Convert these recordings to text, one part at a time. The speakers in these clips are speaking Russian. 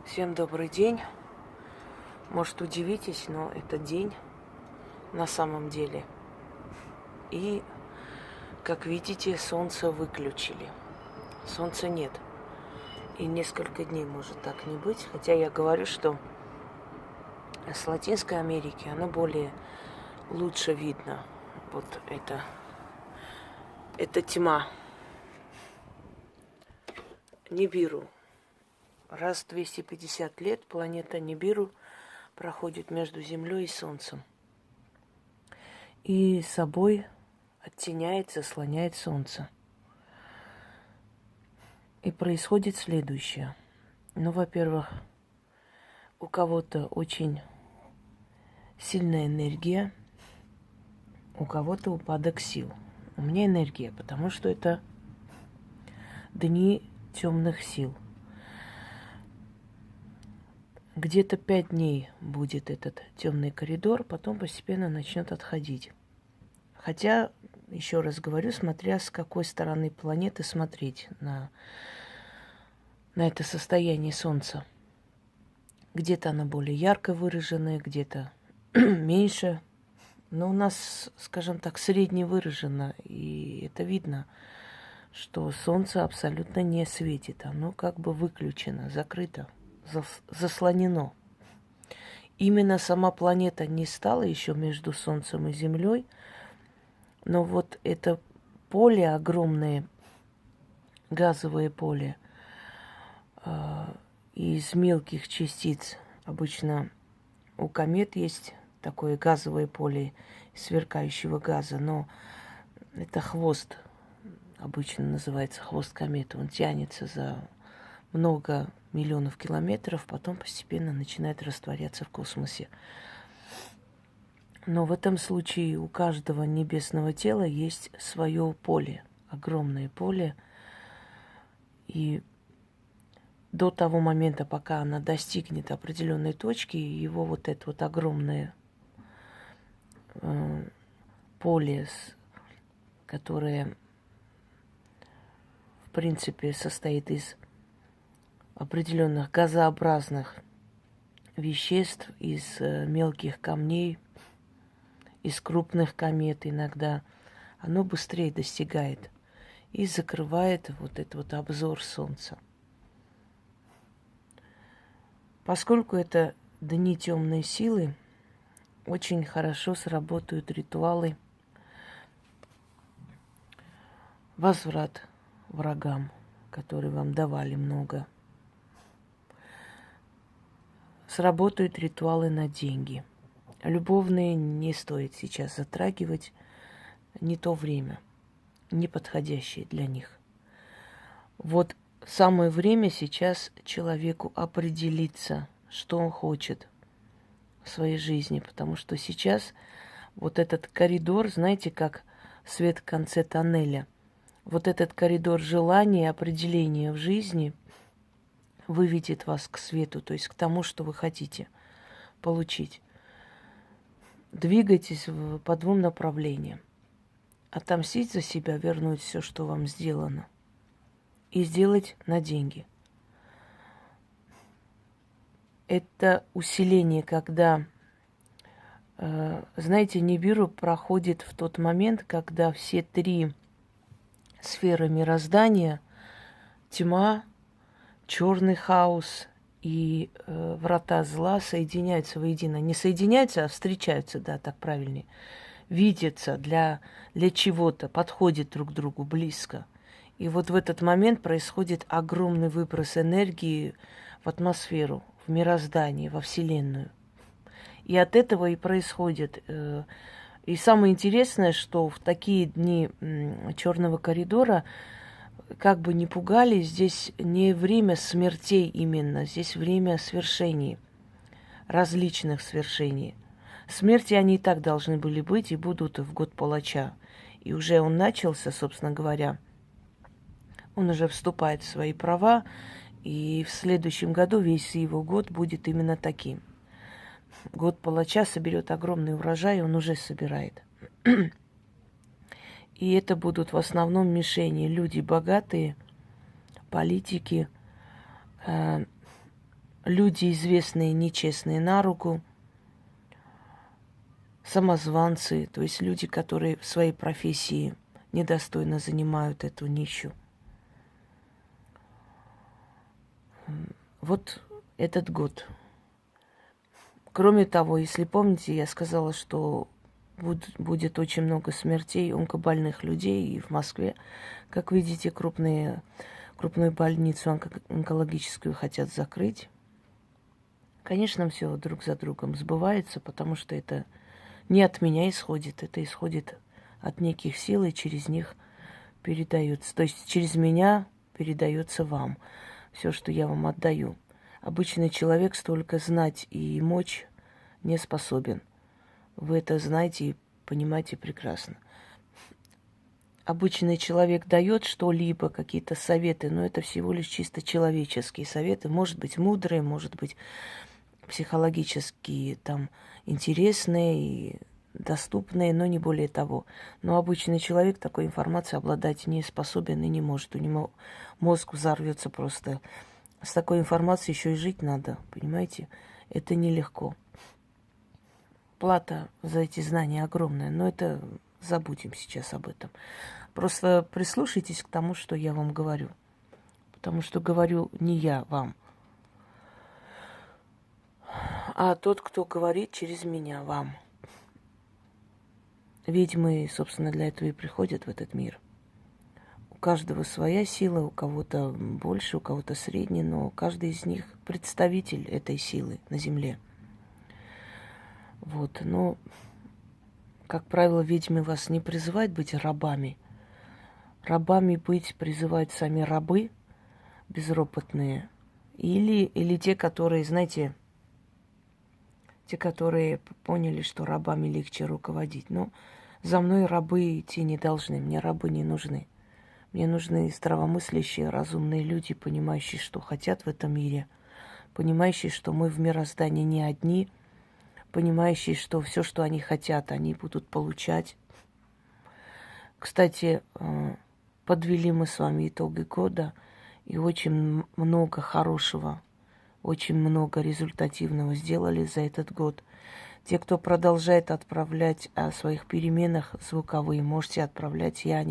Всем добрый день. Может, удивитесь, но это день на самом деле. И, как видите, солнце выключили. Солнца нет. И несколько дней может так не быть. Хотя я говорю, что с Латинской Америки оно более лучше видно. Вот это тьма. Нибиру. Раз в 250 лет планета Нибиру проходит между Землей и Солнцем. И собой оттеняет, заслоняет Солнце. И происходит следующее. Ну, во-первых, у кого-то очень сильная энергия, у кого-то упадок сил. У меня энергия, потому что это дни темных сил. Где-то 5 дней будет этот темный коридор, потом постепенно начнет отходить. Хотя, еще раз говорю, смотря с какой стороны планеты смотреть на это состояние Солнца. Где-то оно более ярко выраженное, где-то меньше. Но у нас, скажем так, средне выражено. И это видно, что Солнце абсолютно не светит. Оно как бы выключено, закрыто, заслонено. Именно сама планета не стала еще между Солнцем и Землей, но вот это поле огромное, газовое поле, из мелких частиц. Обычно у комет есть такое газовое поле сверкающего газа, но это хвост, обычно называется хвост кометы. Он тянется за много миллионов километров, потом постепенно начинает растворяться в космосе. Но в этом случае у каждого небесного тела есть свое поле, огромное поле. И до того момента, пока она достигнет определенной точки, его вот это вот огромное поле, которое, в принципе, состоит из определенных газообразных веществ, из мелких камней, из крупных комет иногда, оно быстрее достигает и закрывает вот этот вот обзор Солнца. Поскольку это дни темной силы, очень хорошо сработают ритуалы возврат врагам, которые вам давали много. Сработают ритуалы на деньги. Любовные не стоит сейчас затрагивать, не то время, не подходящее для них. Вот самое время сейчас человеку определиться, что он хочет в своей жизни, потому что сейчас вот этот коридор, знаете, как свет в конце тоннеля, вот этот коридор желания, определения в жизни выведет вас к свету, то есть к тому, что вы хотите получить. Двигайтесь по двум направлениям. Отомстить за себя, вернуть все, что вам сделано, и сделать на деньги. Это усиление, когда, знаете, Нибиру проходит в тот момент, когда все 3 сферы мироздания, тьма, черный хаос и врата зла соединяются воедино. Не соединяются, а встречаются, да, так правильнее. Видятся для чего-то, подходят друг к другу близко. И вот в этот момент происходит огромный выброс энергии в атмосферу, в мироздание, во Вселенную. И от этого и происходит. И самое интересное, что в такие дни черного коридора, как бы ни пугали, здесь не время смертей именно, здесь время свершений, различных свершений. Смерти они и так должны были быть и будут в год палача. И уже он начался, собственно говоря. Он уже вступает в свои права, и в следующем году весь его год будет именно таким. Год палача соберет огромный урожай, он уже собирает. И это будут в основном мишени. Люди богатые, политики, люди известные, нечестные на руку, самозванцы, то есть люди, которые в своей профессии недостойно занимают эту нишу. Вот этот год. Кроме того, если помните, я сказала, что будет очень много смертей онкобольных людей и в Москве. Как видите, крупную больницу онкологическую хотят закрыть. Конечно, все друг за другом сбывается, потому что это не от меня исходит, это исходит от неких сил и через них передается. То есть через меня передается вам все, что я вам отдаю. Обычный человек столько знать и мочь не способен. Вы это знаете и понимаете прекрасно. Обычный человек дает что-либо, какие-то советы, но это всего лишь чисто человеческие советы. Может быть, мудрые, может быть, психологически там интересные и доступные, но не более того. Но обычный человек такой информацией обладать не способен и не может. У него мозг взорвется просто. С такой информацией еще и жить надо, понимаете? Это нелегко. Плата за эти знания огромная, но это забудем сейчас об этом. Просто прислушайтесь к тому, что я вам говорю. Потому что говорю не я вам, а тот, кто говорит через меня вам. Ведьмы, собственно, для этого и приходят в этот мир. У каждого своя сила, у кого-то больше, у кого-то средняя, но каждый из них представитель этой силы на Земле. Вот, но, как правило, ведьмы вас не призывают быть рабами. Рабами быть призывают сами рабы, безропотные, или те, которые, знаете, те, которые поняли, что рабами легче руководить. Но за мной рабы идти не должны, мне рабы не нужны. Мне нужны здравомыслящие, разумные люди, понимающие, что хотят в этом мире, понимающие, что мы в мироздании не одни, понимающие, что все, что они хотят, они будут получать. Кстати, подвели мы с вами итоги года, и очень много хорошего, очень много результативного сделали за этот год. Те, кто продолжает отправлять о своих переменах звуковые, можете отправлять. Я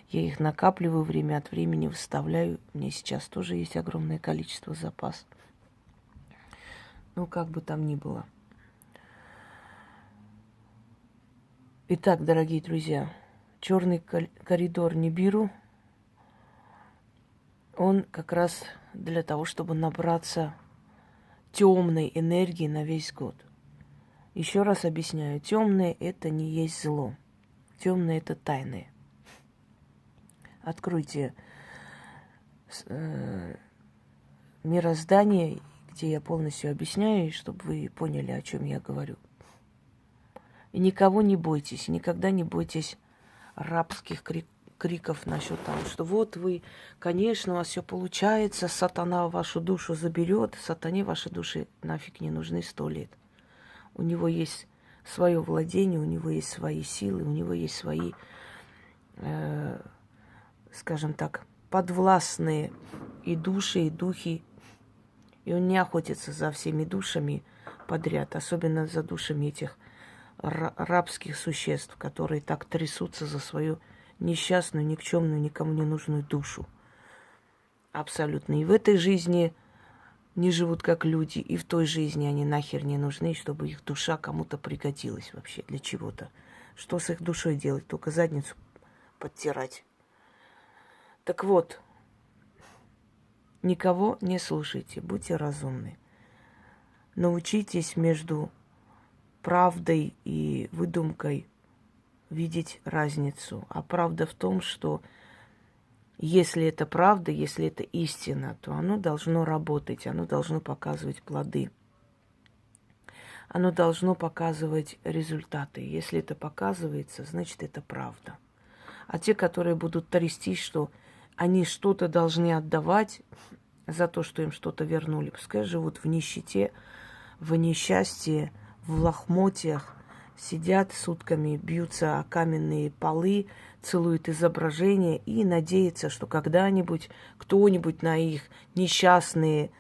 их накапливаю время от времени, выставляю. Мне сейчас тоже есть огромное количество запас. Ну, как бы там ни было. Итак, дорогие друзья, черный коридор Нибиру, он как раз для того, чтобы набраться темной энергии на весь год. Еще раз объясняю, темное это не есть зло. Темное это тайное. Откройте мироздание, где я полностью объясняю, чтобы вы поняли, о чем я говорю. И никого не бойтесь, никогда не бойтесь рабских криков насчет того, что вот вы, конечно, у вас все получается, сатана вашу душу заберет, сатане ваши души нафиг не нужны 100 лет. У него есть свое владение, у него есть свои силы, у него есть свои, скажем так, подвластные и души, и духи. И он не охотится за всеми душами подряд, особенно за душами этих рабских существ, которые так трясутся за свою несчастную, никчемную, никому не нужную душу. Абсолютно. И в этой жизни не живут как люди, и в той жизни они нахер не нужны, чтобы их душа кому-то пригодилась вообще для чего-то. Что с их душой делать? Только задницу подтирать. Так вот, никого не слушайте, будьте разумны. Научитесь между правдой и выдумкой видеть разницу. А правда в том, что если это правда, если это истина, то оно должно работать, оно должно показывать плоды. Оно должно показывать результаты. Если это показывается, значит, это правда. А те, которые будут трястись, что они что-то должны отдавать за то, что им что-то вернули, пускай живут в нищете, в несчастье, в лохмотьях, сидят сутками, бьются о каменные полы, целуют изображения и надеются, что когда-нибудь кто-нибудь на их несчастные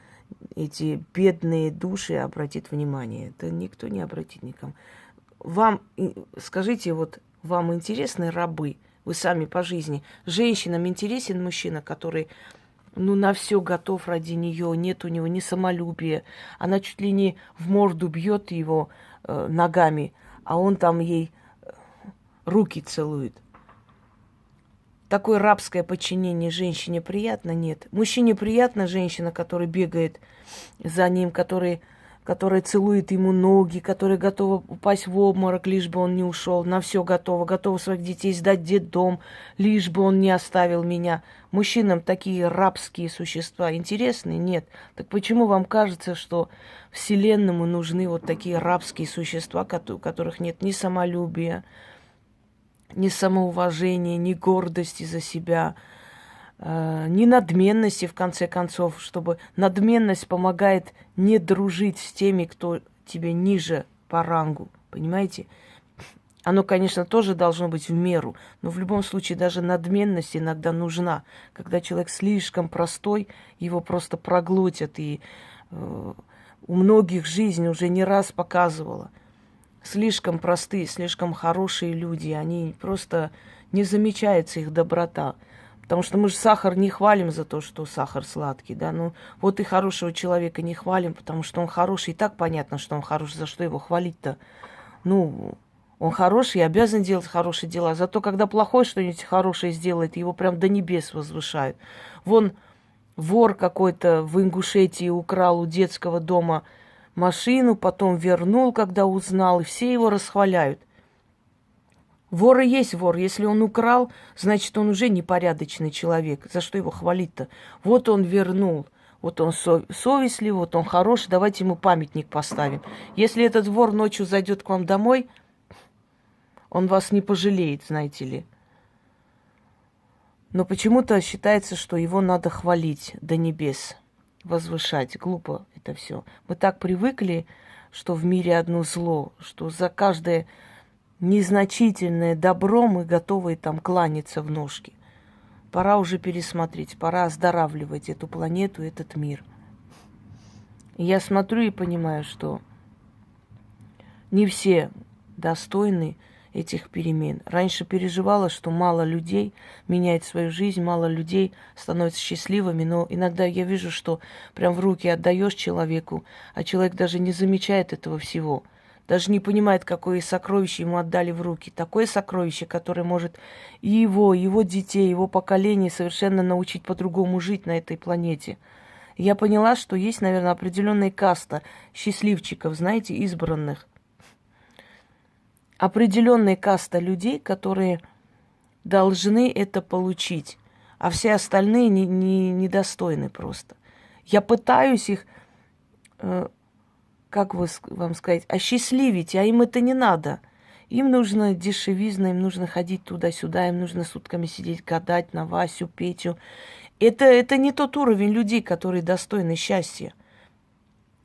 эти бедные души обратит внимание. Это никто не обратит никому. Вам, скажите, вот вам интересны рабы? Вы сами по жизни. Женщинам интересен мужчина, который, ну, на все готов ради нее, нет у него ни самолюбия. Она чуть ли не в морду бьет его ногами, а он там ей руки целует. Такое рабское подчинение женщине приятно? Нет. Мужчине приятно женщина, которая бегает за ним, которая целует ему ноги, которая готова упасть в обморок, лишь бы он не ушел, на все готова своих детей сдать в детдом, лишь бы он не оставил меня. Мужчинам такие рабские существа интересны? Нет. Так почему вам кажется, что Вселенному нужны вот такие рабские существа, у которых нет ни самолюбия, ни самоуважения, ни гордости за себя, ни надменности, в конце концов, чтобы надменность помогает не дружить с теми, кто тебе ниже по рангу, понимаете? Оно, конечно, тоже должно быть в меру, но в любом случае даже надменность иногда нужна. Когда человек слишком простой, его просто проглотят, и у многих жизнь уже не раз показывала. Слишком простые, слишком хорошие люди, они просто не замечается их доброта. Потому что мы же сахар не хвалим за то, что сахар сладкий, да. Ну, вот и хорошего человека не хвалим, потому что он хороший. И так понятно, что он хороший, за что его хвалить-то? Ну, он хороший и обязан делать хорошие дела. Зато когда плохое что-нибудь хорошее сделает, его прям до небес возвышают. Вон вор какой-то в Ингушетии украл у детского дома машину, потом вернул, когда узнал, и все его расхваляют. Вор и есть вор. Если он украл, значит, он уже непорядочный человек. За что его хвалить-то? Вот он вернул, вот он совестлив, вот он хороший, давайте ему памятник поставим. Если этот вор ночью зайдет к вам домой, он вас не пожалеет, знаете ли. Но почему-то считается, что его надо хвалить до небес, возвышать. Глупо это все. Мы так привыкли, что в мире одно зло, что за каждое незначительное добро мы готовы там кланяться в ножки. Пора уже пересмотреть, пора оздоравливать эту планету, этот мир. И я смотрю и понимаю, что не все достойны этих перемен. Раньше переживала, что мало людей меняет свою жизнь, мало людей становятся счастливыми, но иногда я вижу, что прям в руки отдаешь человеку, а человек даже не замечает этого всего. Даже не понимает, какое сокровище ему отдали в руки. Такое сокровище, которое может и его детей, его поколение совершенно научить по-другому жить на этой планете. И я поняла, что есть, наверное, определенная каста счастливчиков, знаете, избранных. Определенная каста людей, которые должны это получить, а все остальные недостойны просто. Я пытаюсь их... как вам сказать, осчастливить, а им это не надо. Им нужно дешевизна, им нужно ходить туда-сюда, им нужно сутками сидеть, гадать на Васю, Петю. Это не тот уровень людей, которые достойны счастья.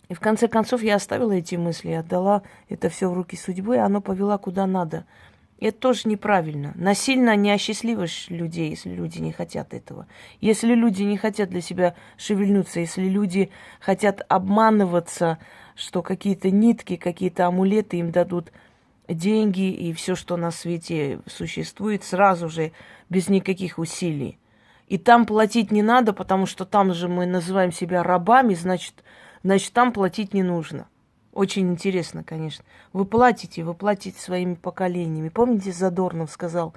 И в конце концов я оставила эти мысли, отдала это все в руки судьбы, и оно повело куда надо. И это тоже неправильно. Насильно не осчастливишь людей, если люди не хотят этого. Если люди не хотят для себя шевельнуться, если люди хотят обманываться, что какие-то нитки, какие-то амулеты им дадут деньги и все, что на свете существует, сразу же, без никаких усилий. И там платить не надо, потому что там же мы называем себя рабами, значит там платить не нужно. Очень интересно, конечно. Вы платите своими поколениями. Помните, Задорнов сказал,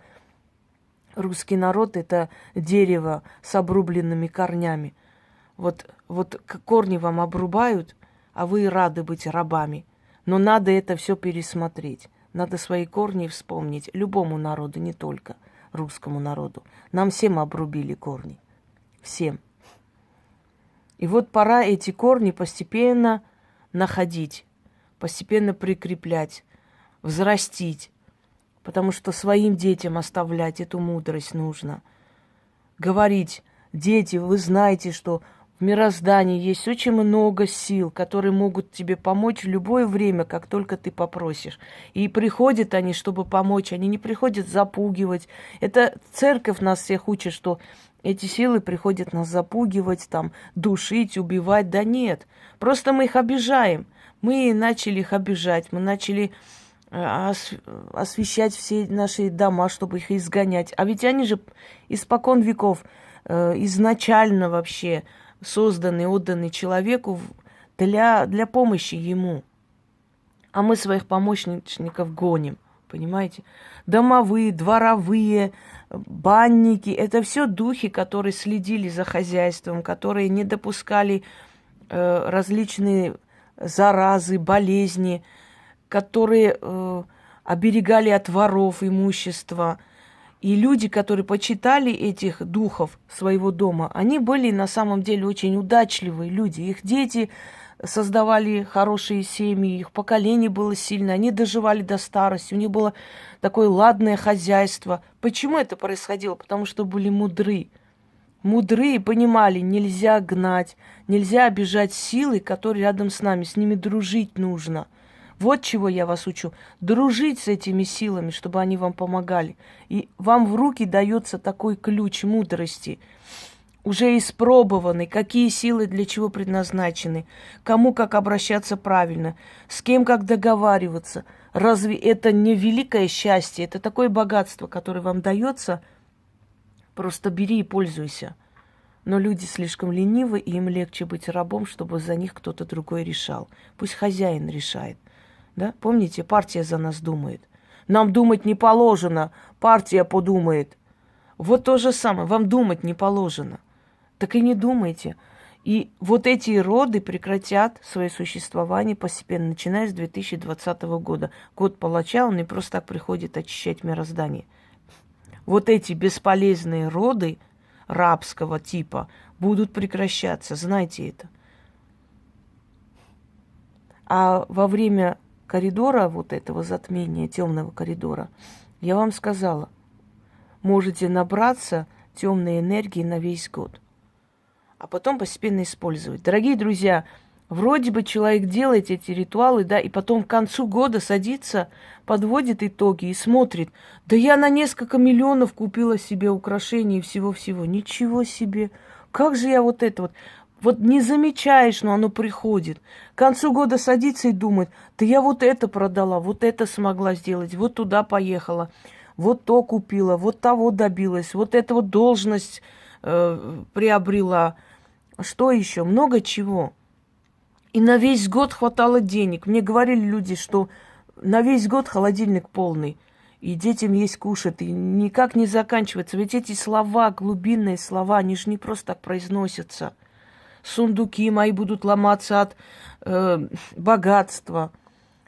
русский народ – это дерево с обрубленными корнями. Вот корни вам обрубают, а вы рады быть рабами. Но надо это все пересмотреть. Надо свои корни вспомнить. Любому народу, не только русскому народу. Нам всем обрубили корни. Всем. И вот пора эти корни постепенно находить, постепенно прикреплять, взрастить. Потому что своим детям оставлять эту мудрость нужно. Говорить, дети, вы знаете, что в мироздании есть очень много сил, которые могут тебе помочь в любое время, как только ты попросишь. И приходят они, чтобы помочь. Они не приходят запугивать. Это церковь нас всех учит, что эти силы приходят нас запугивать, там, душить, убивать. Да нет, просто мы их обижаем. Мы начали их обижать, мы начали освещать все наши дома, чтобы их изгонять. А ведь они же испокон веков, изначально вообще созданы, отданы человеку для помощи ему. А мы своих помощников гоним, понимаете? Домовые, дворовые, банники – это все духи, которые следили за хозяйством, которые не допускали различные заразы, болезни, которые оберегали от воров имущества. И люди, которые почитали этих духов своего дома, они были на самом деле очень удачливые люди. Их дети создавали хорошие семьи, их поколение было сильное, они доживали до старости, у них было такое ладное хозяйство. Почему это происходило? Потому что были мудры. Мудрые понимали, нельзя гнать, нельзя обижать силы, которые рядом с нами, с ними дружить нужно. Вот чего я вас учу. Дружить с этими силами, чтобы они вам помогали. И вам в руки дается такой ключ мудрости, уже испробованный, какие силы для чего предназначены, кому как обращаться правильно, с кем как договариваться. Разве это не великое счастье? Это такое богатство, которое вам дается. Просто бери и пользуйся. Но люди слишком ленивы, и им легче быть рабом, чтобы за них кто-то другой решал. Пусть хозяин решает. Да? Помните, партия за нас думает. Нам думать не положено, партия подумает. Вот то же самое, вам думать не положено. Так и не думайте. И вот эти роды прекратят свое существование постепенно, начиная с 2020 года. Год палача, он не просто так приходит очищать мироздание. Вот эти бесполезные роды рабского типа будут прекращаться, знайте это. А во время коридора, вот этого затмения, темного коридора, я вам сказала, можете набраться темной энергии на весь год, а потом постепенно использовать. Дорогие друзья, вроде бы человек делает эти ритуалы, да, и потом к концу года садится, подводит итоги и смотрит, да я на несколько миллионов купила себе украшений и всего-всего. Ничего себе! Как же я вот это вот... Вот не замечаешь, но оно приходит. К концу года садится и думает, да я вот это продала, вот это смогла сделать, вот туда поехала, вот то купила, вот того добилась, вот эту вот должность приобрела. Что еще? Много чего. И на весь год хватало денег. Мне говорили люди, что на весь год холодильник полный, и детям есть кушать, и никак не заканчивается. Ведь эти слова, глубинные слова, они же не просто так произносятся. Сундуки мои будут ломаться от богатства,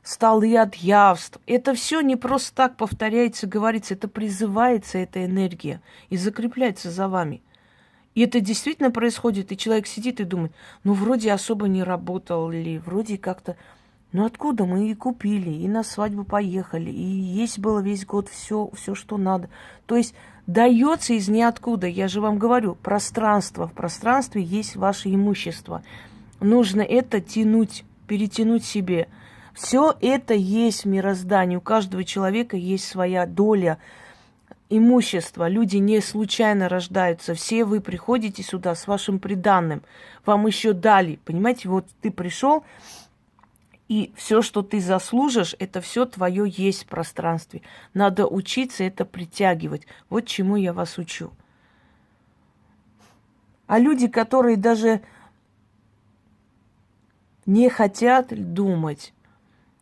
столы от явств. Это все не просто так повторяется, говорится, это призывается, эта энергия, и закрепляется за вами. И это действительно происходит, и человек сидит и думает, ну, вроде особо не работал ли, вроде как-то... Ну, откуда мы и купили, и на свадьбу поехали, и есть было весь год все, что надо. То есть дается из ниоткуда, я же вам говорю, пространство. В пространстве есть ваше имущество. Нужно это тянуть, перетянуть себе. Все это есть в мироздании. У каждого человека есть своя доля имущества. Люди не случайно рождаются. Все вы приходите сюда с вашим приданным. Вам еще дали. Понимаете, вот ты пришел, и все, что ты заслужишь, это все твое есть в пространстве. Надо учиться это притягивать. Вот чему я вас учу. А люди, которые даже не хотят думать,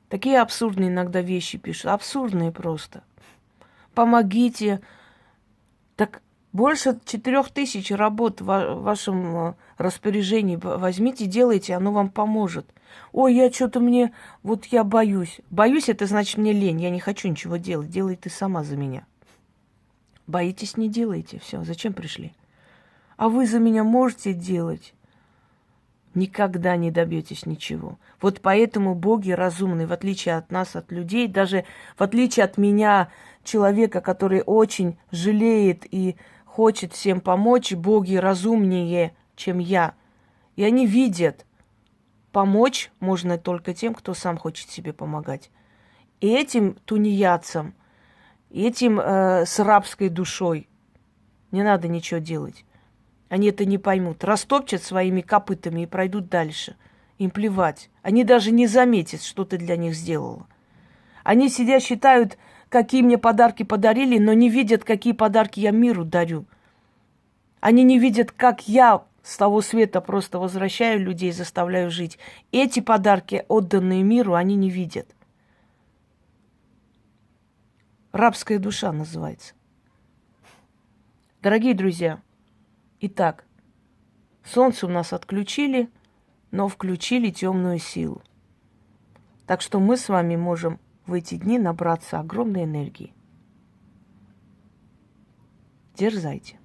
такие абсурдные иногда вещи пишут. Абсурдные просто. Помогите. Так больше 4000 работ в вашем распоряжении. Возьмите, делайте, оно вам поможет. Ой, я боюсь. Боюсь, это значит мне лень. Я не хочу ничего делать. Делай ты сама за меня. Боитесь, не делайте. Все, зачем пришли? А вы за меня можете делать? Никогда не добьетесь ничего. Вот поэтому боги разумны, в отличие от нас, от людей, даже в отличие от меня, человека, который очень жалеет и хочет всем помочь, боги разумнее, чем я. И они видят, помочь можно только тем, кто сам хочет себе помогать. И этим тунеядцам, этим с рабской душой не надо ничего делать. Они это не поймут. Растопчат своими копытами и пройдут дальше. Им плевать. Они даже не заметят, что ты для них сделала. Они сидят, считают, какие мне подарки подарили, но не видят, какие подарки я миру дарю. Они не видят, как я с того света просто возвращаю людей, заставляю жить. Эти подарки, отданные миру, они не видят. Рабская душа называется. Дорогие друзья, итак, солнце у нас отключили, но включили темную силу. Так что мы с вами можем в эти дни набраться огромной энергии. Дерзайте.